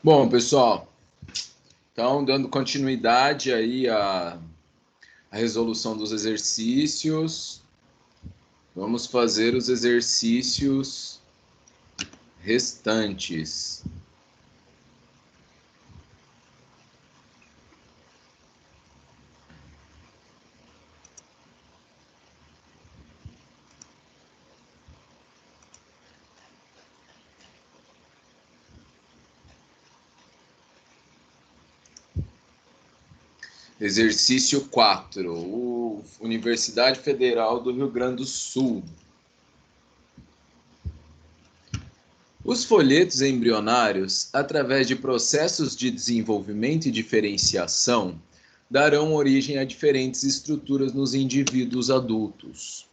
Bom, pessoal, então dando continuidade aí à resolução dos exercícios, vamos fazer os exercícios restantes. Exercício 4, Universidade Federal do Rio Grande do Sul. Os folhetos embrionários, através de processos de desenvolvimento e diferenciação, darão origem a diferentes estruturas nos indivíduos adultos.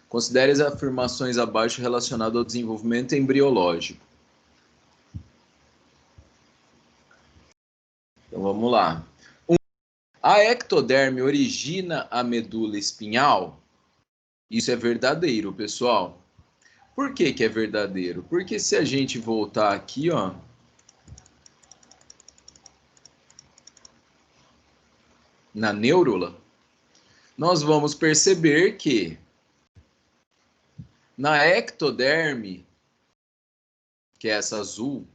Considere as afirmações abaixo relacionadas ao desenvolvimento embriológico. Então vamos lá. A ectoderme origina a medula espinhal? Isso é verdadeiro, pessoal. Por que que é verdadeiro? Porque se a gente voltar aqui, ó, na neurula, nós vamos perceber que na ectoderme, que é essa azul,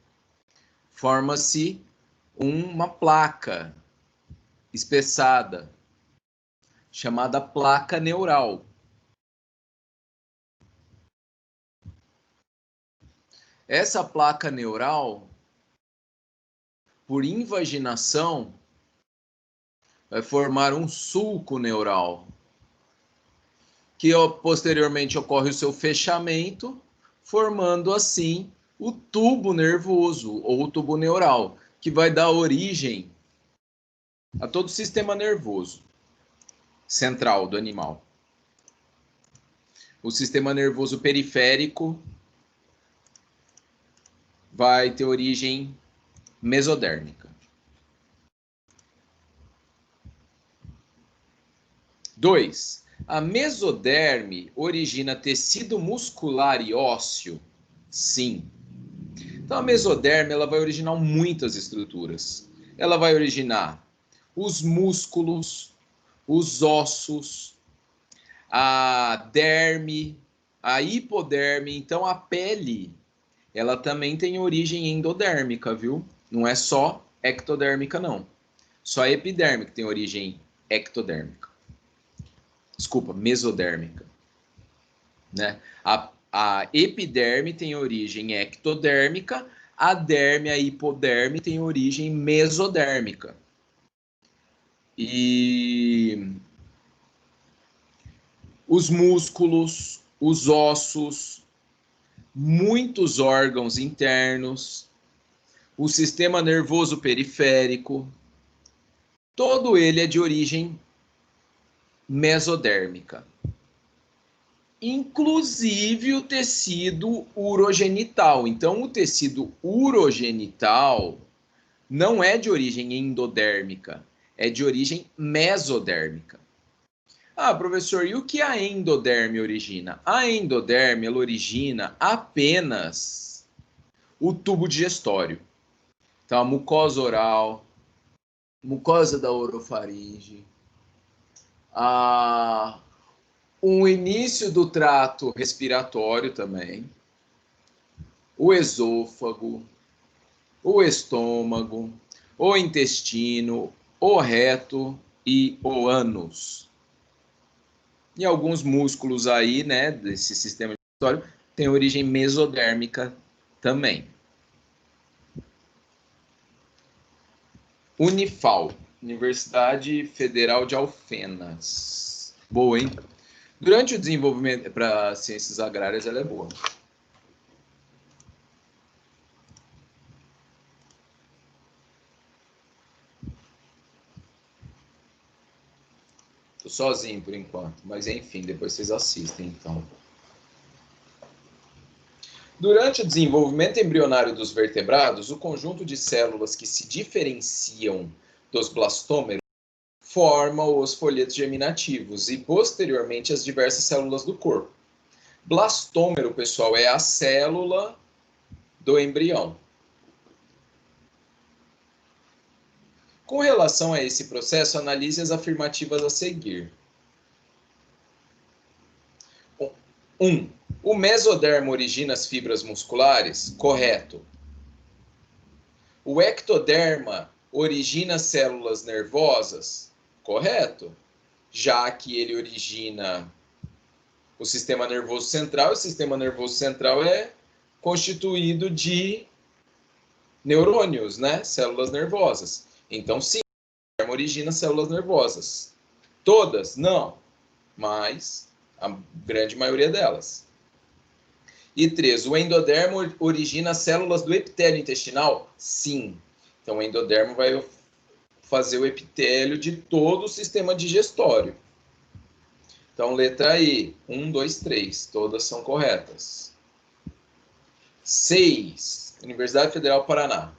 forma-se uma placa espessada, chamada placa neural. Essa placa neural, por invaginação, vai formar um sulco neural, que posteriormente ocorre o seu fechamento, formando assim o tubo nervoso ou tubo neural, que vai dar origem a todo o sistema nervoso central do animal. O sistema nervoso periférico vai ter origem mesodérmica. 2. A mesoderme origina tecido muscular e ósseo? Sim. Então, a mesoderme ela vai originar muitas estruturas. Ela vai originar os músculos, os ossos, a derme, a hipoderme. Então, a pele, ela também tem origem endodérmica, viu? Não é só ectodérmica, não. Só a epiderme que tem origem ectodérmica. Desculpa, mesodérmica. Né? A epiderme tem origem ectodérmica, a derme, a hipoderme tem origem mesodérmica. E os músculos, os ossos, muitos órgãos internos, o sistema nervoso periférico, todo ele é de origem mesodérmica. Inclusive o tecido urogenital. Então, o tecido urogenital não é de origem endodérmica, é de origem mesodérmica. Ah, professor, e o que a endoderme origina? A endoderme ela origina apenas o tubo digestório. Então, a mucosa oral, mucosa da orofaringe, o início do trato respiratório também, o esôfago, o estômago, o intestino, o reto e o ânus. E alguns músculos aí, né, desse sistema digestório, tem origem mesodérmica também. Unifal, Universidade Federal de Alfenas. Boa, hein? Durante o desenvolvimento para ciências agrárias, ela é boa. Tô sozinho por enquanto, mas enfim, depois vocês assistem então. Durante o desenvolvimento embrionário dos vertebrados, o conjunto de células que se diferenciam dos blastômeros forma os folhetos germinativos e, posteriormente, as diversas células do corpo. Blastômero, pessoal, é a célula do embrião. Com relação a esse processo, analise as afirmativas a seguir. 1. O mesodermo origina as fibras musculares? Correto. O ectoderma origina células nervosas? Correto. Já que ele origina o sistema nervoso central, o sistema nervoso central é constituído de neurônios, né? Células nervosas. Então, sim, o ectoderma origina células nervosas. Todas? Não. Mas a grande maioria delas. E 3. O endodermo origina células do epitélio intestinal? Sim. Então, o endodermo vai fazer o epitélio de todo o sistema digestório. Então, letra E. 1, 2, 3. Todas são corretas. 6. Universidade Federal do Paraná.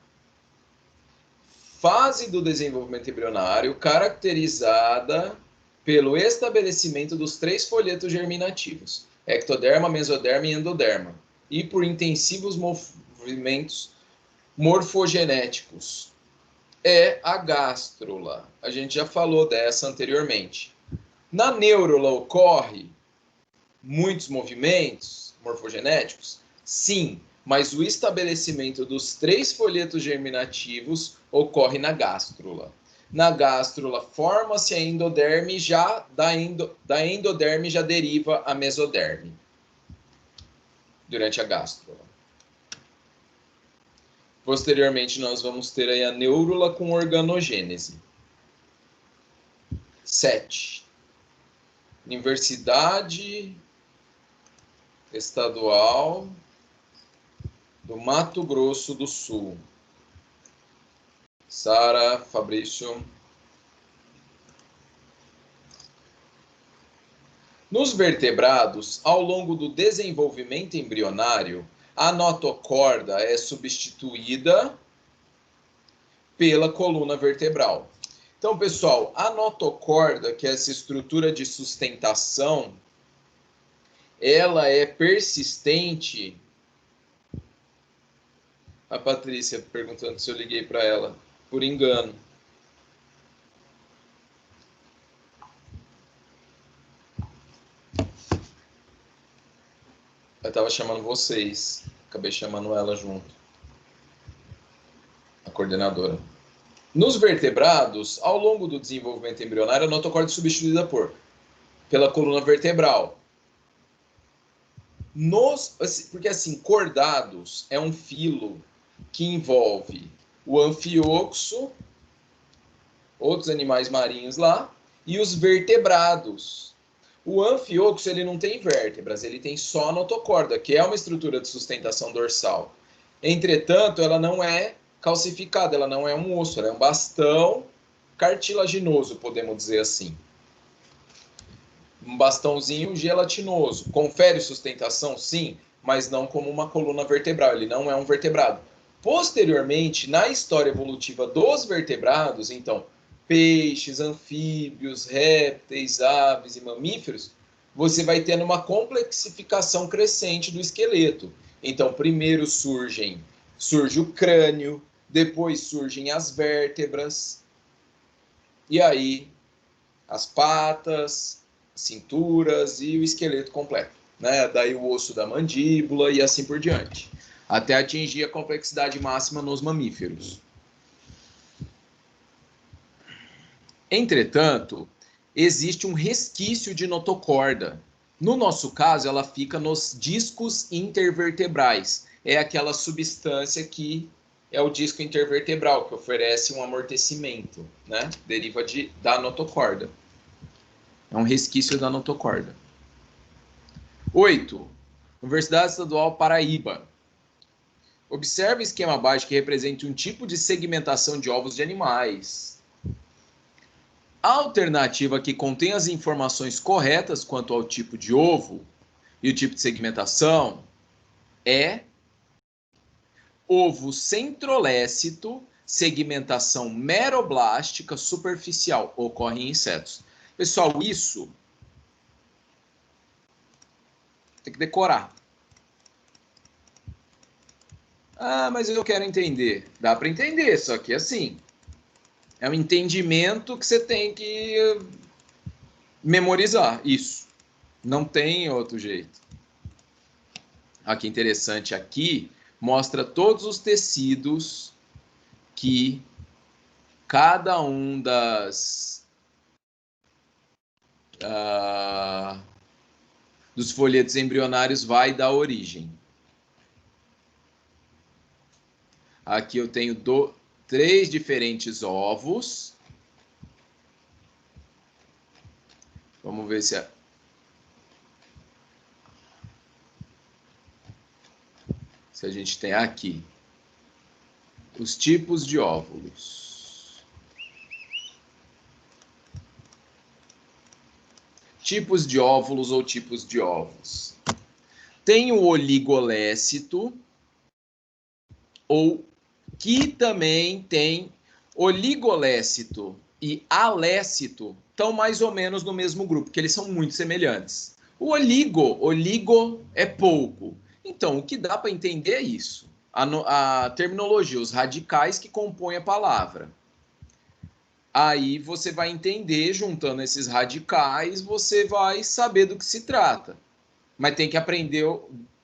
Fase do desenvolvimento embrionário caracterizada pelo estabelecimento dos 3 folhetos germinativos: ectoderma, mesoderma e endoderma, e por intensivos movimentos morfogenéticos. É a gástrula. A gente já falou dessa anteriormente. Na neurula ocorre muitos movimentos morfogenéticos? Sim, mas o estabelecimento dos 3 folhetos germinativos ocorre na gástrula. Na gástrula forma-se a endoderme, já da endoderme já deriva a mesoderme durante a gástrula. Posteriormente, nós vamos ter aí a neurula com organogênese. 7. Universidade Estadual do Mato Grosso do Sul. Sara, Fabrício. Nos vertebrados, ao longo do desenvolvimento embrionário, a notocorda é substituída pela coluna vertebral. Então, pessoal, a notocorda, que é essa estrutura de sustentação, ela é persistente. A Patrícia perguntando se eu liguei para ela, por engano. Eu estava chamando vocês, acabei chamando ela junto, a coordenadora. Nos vertebrados, ao longo do desenvolvimento embrionário, a notocorda é substituída pela coluna vertebral. Porque assim, cordados é um filo que envolve o anfioxo, outros animais marinhos lá, e os vertebrados. O anfioxo, ele não tem vértebras, ele tem só a notocorda, que é uma estrutura de sustentação dorsal. Entretanto, ela não é calcificada, ela não é um osso, ela é um bastão cartilaginoso, podemos dizer assim. Um bastãozinho gelatinoso. Confere sustentação? Sim, mas não como uma coluna vertebral, ele não é um vertebrado. Posteriormente, na história evolutiva dos vertebrados, então, peixes, anfíbios, répteis, aves e mamíferos, você vai tendo uma complexificação crescente do esqueleto. Então, primeiro surge o crânio, depois surgem as vértebras, e aí as patas, cinturas e o esqueleto completo, né? Daí o osso da mandíbula e assim por diante, até atingir a complexidade máxima nos mamíferos. Entretanto, existe um resquício de notocorda. No nosso caso, ela fica nos discos intervertebrais. É aquela substância que é o disco intervertebral, que oferece um amortecimento, né? Deriva da notocorda. É um resquício da notocorda. 8. Universidade Estadual Paraíba. Observe o esquema abaixo que representa um tipo de segmentação de ovos de animais. A alternativa que contém as informações corretas quanto ao tipo de ovo e o tipo de segmentação é ovo centrolécito, segmentação meroblástica superficial, ocorre em insetos. Pessoal, isso tem que decorar. Ah, mas eu quero entender. Dá para entender, só que assim, É um entendimento que você tem que memorizar. Isso. Não tem outro jeito. Olha que interessante. Aqui mostra todos os tecidos que cada um dos folhetos embrionários vai dar origem. Aqui eu tenho 3 diferentes ovos. Vamos ver se a gente tem aqui os tipos de óvulos. Tipos de óvulos ou tipos de ovos. Tem o oligolécito, ou que também tem oligolécito e alécito, estão mais ou menos no mesmo grupo, porque eles são muito semelhantes. O oligo é pouco. Então, o que dá para entender é isso. A terminologia, os radicais que compõem a palavra. Aí você vai entender, juntando esses radicais, você vai saber do que se trata. Mas tem que aprender,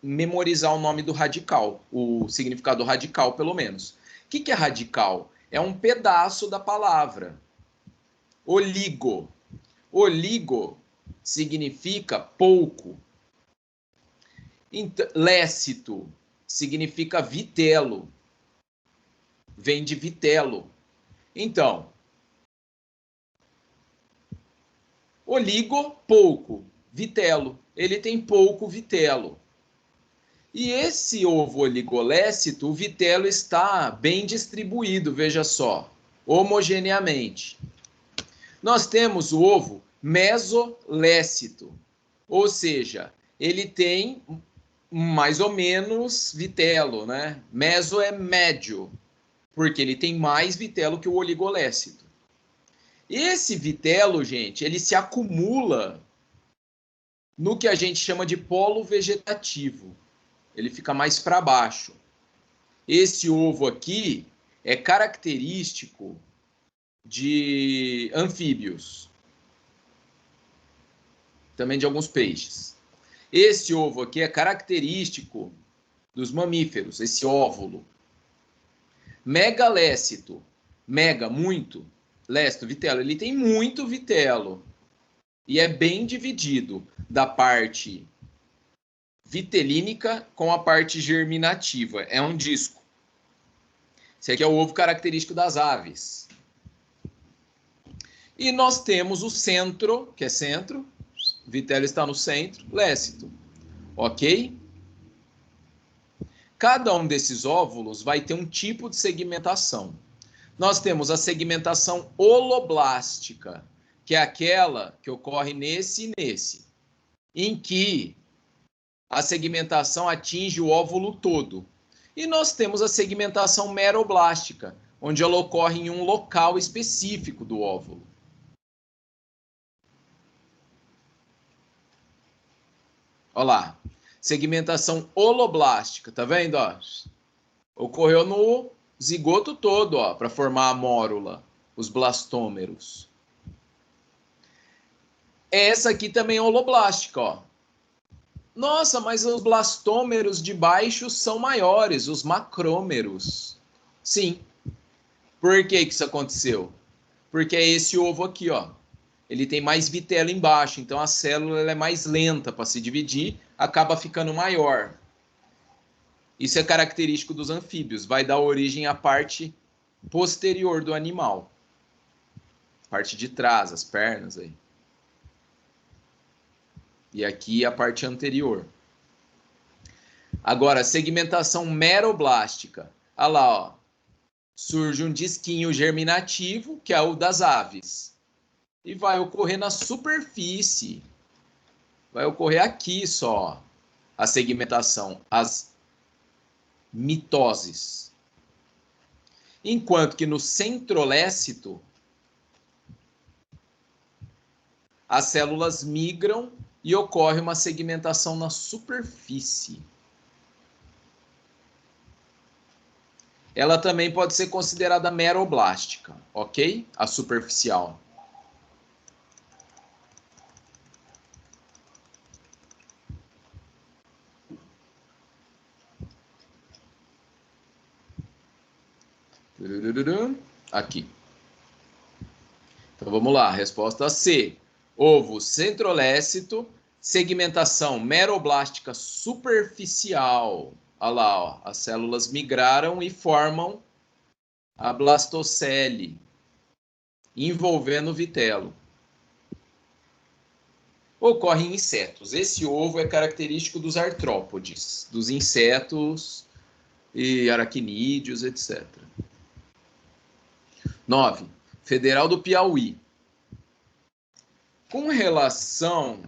memorizar o nome do radical, o significado radical, pelo menos. O que é radical? É um pedaço da palavra. Oligo. Oligo significa pouco. Lécito significa vitelo. Vem de vitelo. Então, oligo, pouco. Vitelo. Ele tem pouco vitelo. E esse ovo oligolécito, o vitelo está bem distribuído, veja só, homogeneamente. Nós temos o ovo mesolécito, ou seja, ele tem mais ou menos vitelo, né? Meso é médio, porque ele tem mais vitelo que o oligolécito. Esse vitelo, gente, ele se acumula no que a gente chama de polo vegetativo. Ele fica mais para baixo. Esse ovo aqui é característico de anfíbios, também de alguns peixes. Esse ovo aqui é característico dos mamíferos, esse óvulo. Megalécito, mega, muito, lécito, vitelo, ele tem muito vitelo e é bem dividido da parte vitelínica com a parte germinativa. É um disco. Esse aqui é o ovo característico das aves. E nós temos o centro, que é centro, vitelo está no centro, lécito. Ok? Cada um desses óvulos vai ter um tipo de segmentação. Nós temos a segmentação holoblástica, que é aquela que ocorre nesse e nesse, em que a segmentação atinge o óvulo todo. E nós temos a segmentação meroblástica, onde ela ocorre em um local específico do óvulo. Olha lá, segmentação holoblástica, tá vendo? Ó? Ocorreu no zigoto todo, ó, para formar a mórula, os blastômeros. Essa aqui também é holoblástica, ó. Nossa, mas os blastômeros de baixo são maiores, os macrômeros. Sim. Por que isso aconteceu? Porque é esse ovo aqui, ó. Ele tem mais vitelo embaixo, então a célula é mais lenta para se dividir, acaba ficando maior. Isso é característico dos anfíbios, vai dar origem à parte posterior do animal. Parte de trás, as pernas aí. E aqui a parte anterior. Agora, segmentação meroblástica. Olha lá, ó. Surge um disquinho germinativo, que é o das aves. E vai ocorrer na superfície. Vai ocorrer aqui só a segmentação, as mitoses. Enquanto que no centrolécito, as células migram e ocorre uma segmentação na superfície. Ela também pode ser considerada meroblástica, ok? A superficial. Aqui. Então vamos lá, resposta C. Ovo centrolécito, segmentação meroblástica superficial. Olha lá, ó, as células migraram e formam a blastocele, envolvendo o vitelo. Ocorre em insetos. Esse ovo é característico dos artrópodes, dos insetos e aracnídeos, etc. 9. Federal do Piauí. Com relação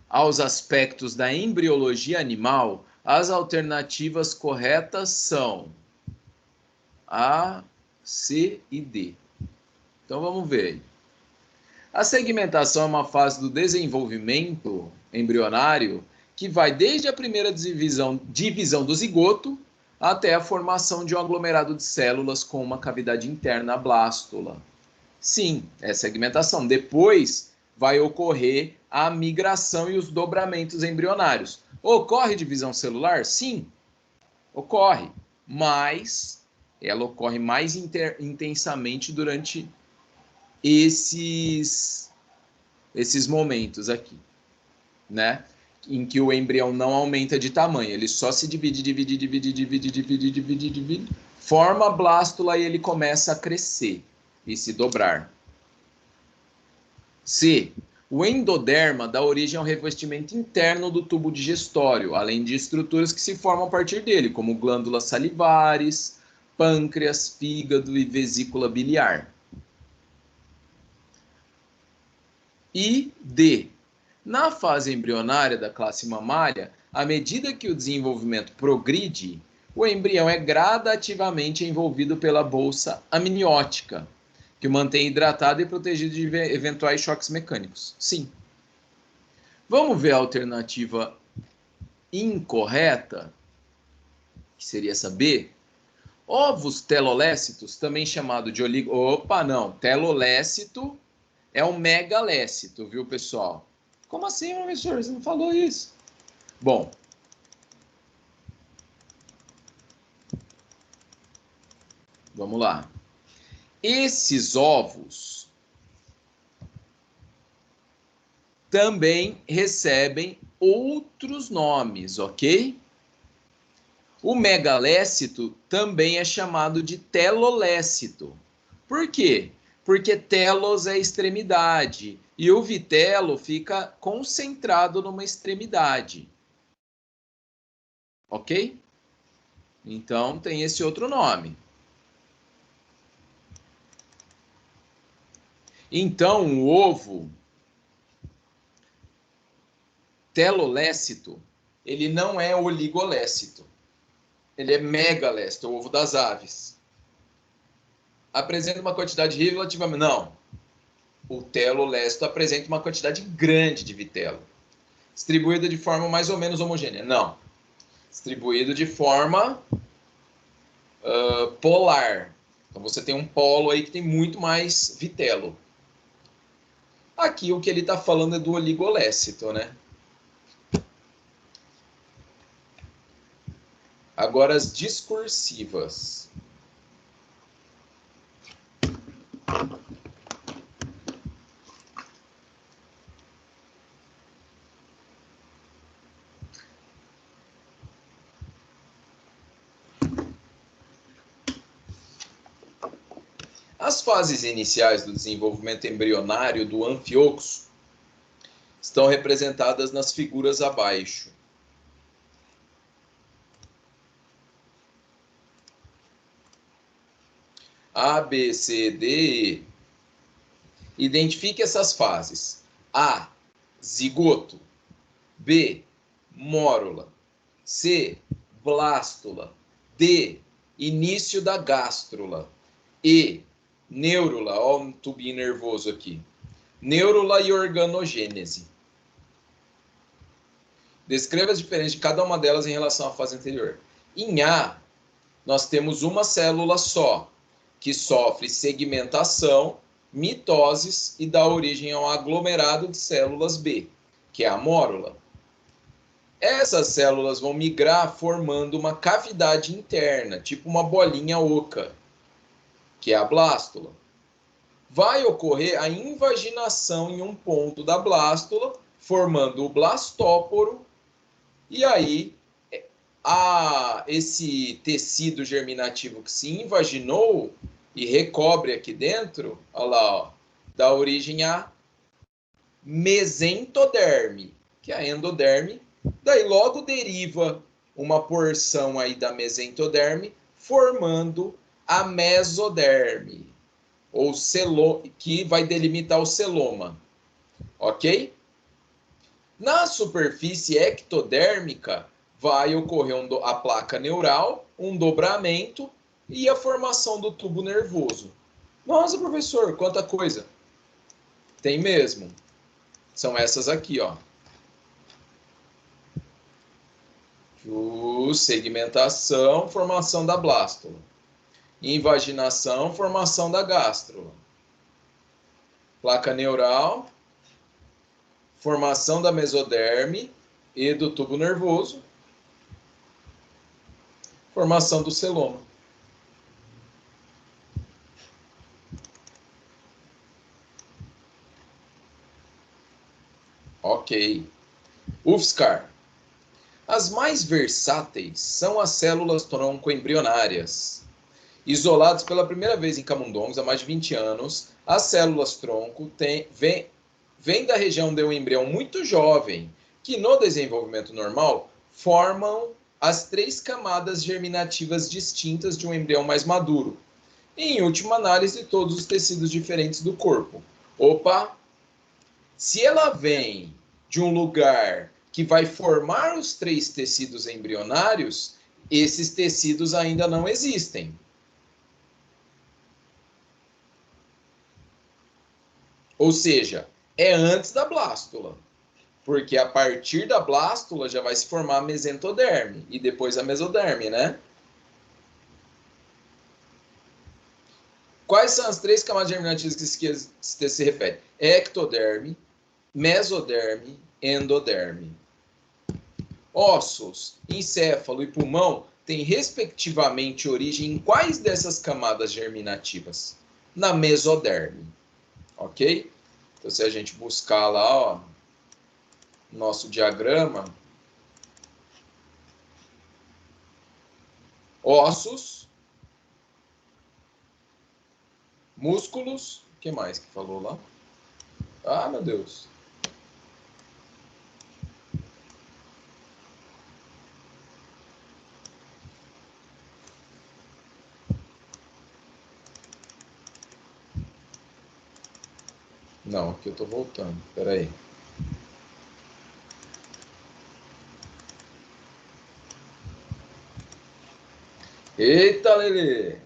aos aspectos da embriologia animal, as alternativas corretas são A, C e D. Então vamos ver. A segmentação é uma fase do desenvolvimento embrionário que vai desde a primeira divisão do zigoto até a formação de um aglomerado de células com uma cavidade interna, a blástula. Sim, é segmentação. Depois vai ocorrer a migração e os dobramentos embrionários. Ocorre divisão celular? Sim, ocorre, mas ela ocorre mais intensamente durante esses momentos aqui, né? Em que o embrião não aumenta de tamanho, ele só se divide, forma a blástula e ele começa a crescer e se dobrar. C. O endoderma dá origem ao revestimento interno do tubo digestório, além de estruturas que se formam a partir dele, como glândulas salivares, pâncreas, fígado e vesícula biliar. E D. Na fase embrionária da classe mamária, à medida que o desenvolvimento progride, o embrião é gradativamente envolvido pela bolsa amniótica, que o mantém hidratado e protegido de eventuais choques mecânicos. Sim. Vamos ver a alternativa incorreta, que seria essa B. Ovos telolécitos, também chamado de oligo... Opa, não. Telolécito é um megalécito, viu, pessoal? Como assim, professor? Você não falou isso? Bom. Vamos lá. Esses ovos também recebem outros nomes, ok? O megalécito também é chamado de telolécito. Por quê? Porque telos é extremidade e o vitelo fica concentrado numa extremidade. Ok? Então tem esse outro nome. Então o ovo telolécito, ele não é oligolécito. Ele é megalécito, o ovo das aves. Apresenta uma quantidade relativamente... Não. O telolécito apresenta uma quantidade grande de vitelo. Distribuído de forma mais ou menos homogênea. Não. Distribuído de forma polar. Então você tem um polo aí que tem muito mais vitelo. Aqui o que ele está falando é do oligolécito, né? Agora as discursivas. As fases iniciais do desenvolvimento embrionário do anfioxo estão representadas nas figuras abaixo. A, B, C, D, E. Identifique essas fases. A, zigoto. B, mórula. C, blástula. D, início da gástrula. E, neurula. Olha um tubinho nervoso aqui. Neurula e organogênese. Descreva as diferenças de cada uma delas em relação à fase anterior. Em A, nós temos uma célula só, que sofre segmentação, mitoses e dá origem a um aglomerado de células B, que é a mórula. Essas células vão migrar formando uma cavidade interna, tipo uma bolinha oca, que é a blástula. Vai ocorrer a invaginação em um ponto da blástula, formando o blastóporo, e aí esse tecido germinativo que se invaginou e recobre aqui dentro, olha lá, ó, dá origem a mesentoderme, que é a endoderme. Daí logo deriva uma porção aí da mesentoderme, formando a mesoderme, ou que vai delimitar o celoma, ok? Na superfície ectodérmica vai ocorrer a placa neural, um dobramento e a formação do tubo nervoso. Nossa, professor, quanta coisa! Tem mesmo. São essas aqui, ó. Segmentação, formação da blástula. Invaginação, formação da gástrula. Placa neural, formação da mesoderme e do tubo nervoso. Formação do celoma. Ok. UFSCar. As mais versáteis são as células tronco embrionárias. Isoladas pela primeira vez em camundongos há mais de 20 anos, as células tronco vêm da região de um embrião muito jovem, que no desenvolvimento normal formam as 3 camadas germinativas distintas de um embrião mais maduro. E, em última análise, todos os tecidos diferentes do corpo. Opa! Se ela vem de um lugar que vai formar os 3 tecidos embrionários, esses tecidos ainda não existem. Ou seja, é antes da blástula. Porque a partir da blástula já vai se formar a mesentoderme e depois a mesoderme, né? Quais são as 3 camadas germinativas que se repete? Ectoderme, mesoderme, endoderme. Ossos, encéfalo e pulmão têm respectivamente origem em quais dessas camadas germinativas? Na mesoderme, ok? Então, se a gente buscar lá, ó, nosso diagrama, ossos, músculos, o que mais que falou lá? Ah, meu Deus. Não, aqui eu tô voltando. Espera aí. Eita, Lelê!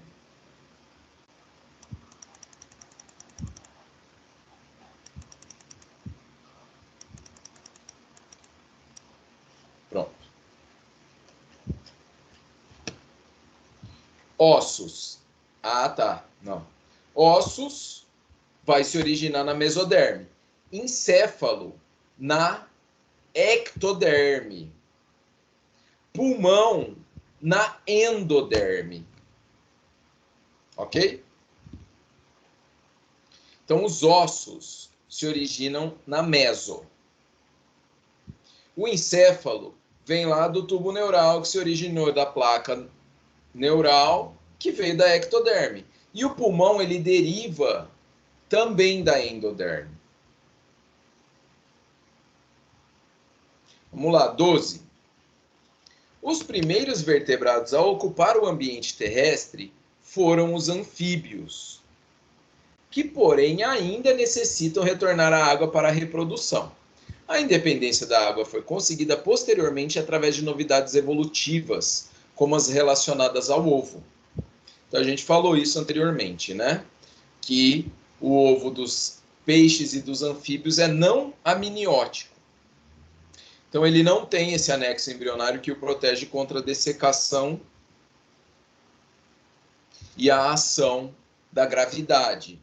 Pronto. Ossos. Ah, tá. Não. Ossos vai se originar na mesoderme. Encéfalo na ectoderme. Pulmão na endoderme. Ok? Então, os ossos se originam na meso. O encéfalo vem lá do tubo neural, que se originou da placa neural, que veio da ectoderme. E o pulmão, ele deriva também da endoderme. Vamos lá, 12. Os primeiros vertebrados a ocupar o ambiente terrestre foram os anfíbios, que, porém, ainda necessitam retornar à água para a reprodução. A independência da água foi conseguida posteriormente através de novidades evolutivas, como as relacionadas ao ovo. Então, a gente falou isso anteriormente, né? Que o ovo dos peixes e dos anfíbios é não amniótico. Então, ele não tem esse anexo embrionário que o protege contra a dessecação e a ação da gravidade.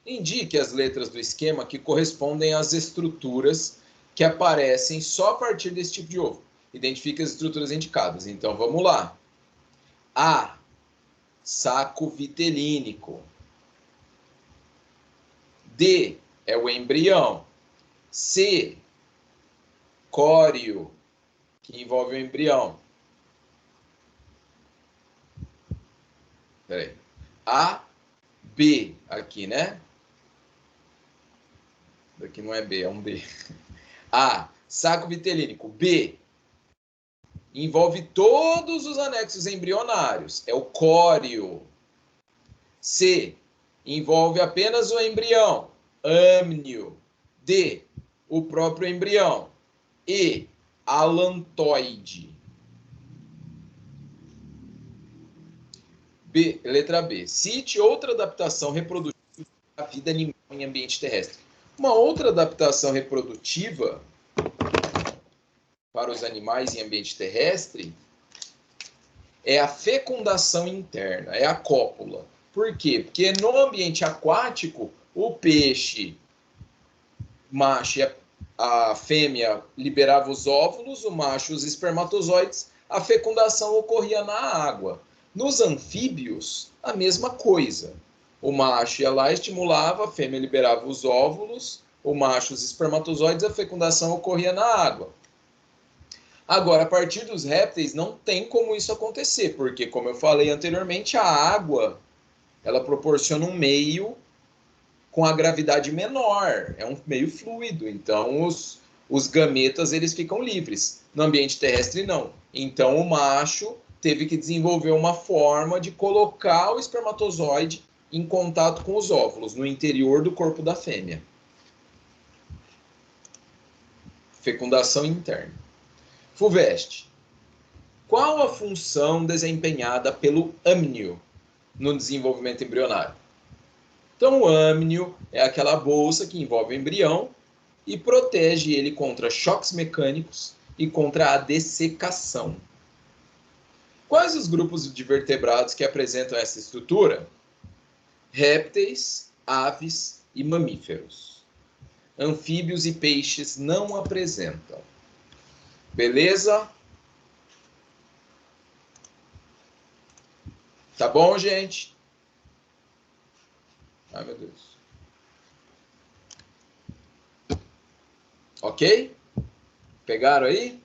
Indique as letras do esquema que correspondem às estruturas que aparecem só a partir desse tipo de ovo. Identifique as estruturas indicadas. Então, vamos lá. A. Saco vitelínico. D. É o embrião. C. Córeo, que envolve o embrião. Peraí. A. B. Aqui, né? Daqui não é B, é um B. A. Saco vitelínico. B. Envolve todos os anexos embrionários. É o córeo. C. Envolve apenas o embrião. Amnio. D. O próprio embrião. E. Alantoide. B. Letra B. Cite outra adaptação reprodutiva da vida animal em ambiente terrestre. Uma outra adaptação reprodutiva para os animais em ambiente terrestre é a fecundação interna, é a cópula. Por quê? Porque no ambiente aquático, o peixe macho e a fêmea liberava os óvulos, o macho os espermatozoides, a fecundação ocorria na água. Nos anfíbios, a mesma coisa. O macho ia lá, estimulava, a fêmea liberava os óvulos, o macho os espermatozoides, a fecundação ocorria na água. Agora, a partir dos répteis, não tem como isso acontecer, porque, como eu falei anteriormente, a água ela proporciona um meio com a gravidade menor, é um meio fluido, então os gametas eles ficam livres. No ambiente terrestre, não. Então, o macho teve que desenvolver uma forma de colocar o espermatozoide em contato com os óvulos, no interior do corpo da fêmea. Fecundação interna. FUVEST. Qual a função desempenhada pelo amnio no desenvolvimento embrionário? Então, o amnio é aquela bolsa que envolve o embrião e protege ele contra choques mecânicos e contra a dessecação. Quais os grupos de vertebrados que apresentam essa estrutura? Répteis, aves e mamíferos. Anfíbios e peixes não apresentam. Beleza? Tá bom, gente? Ai, meu Deus. Ok? Pegaram aí?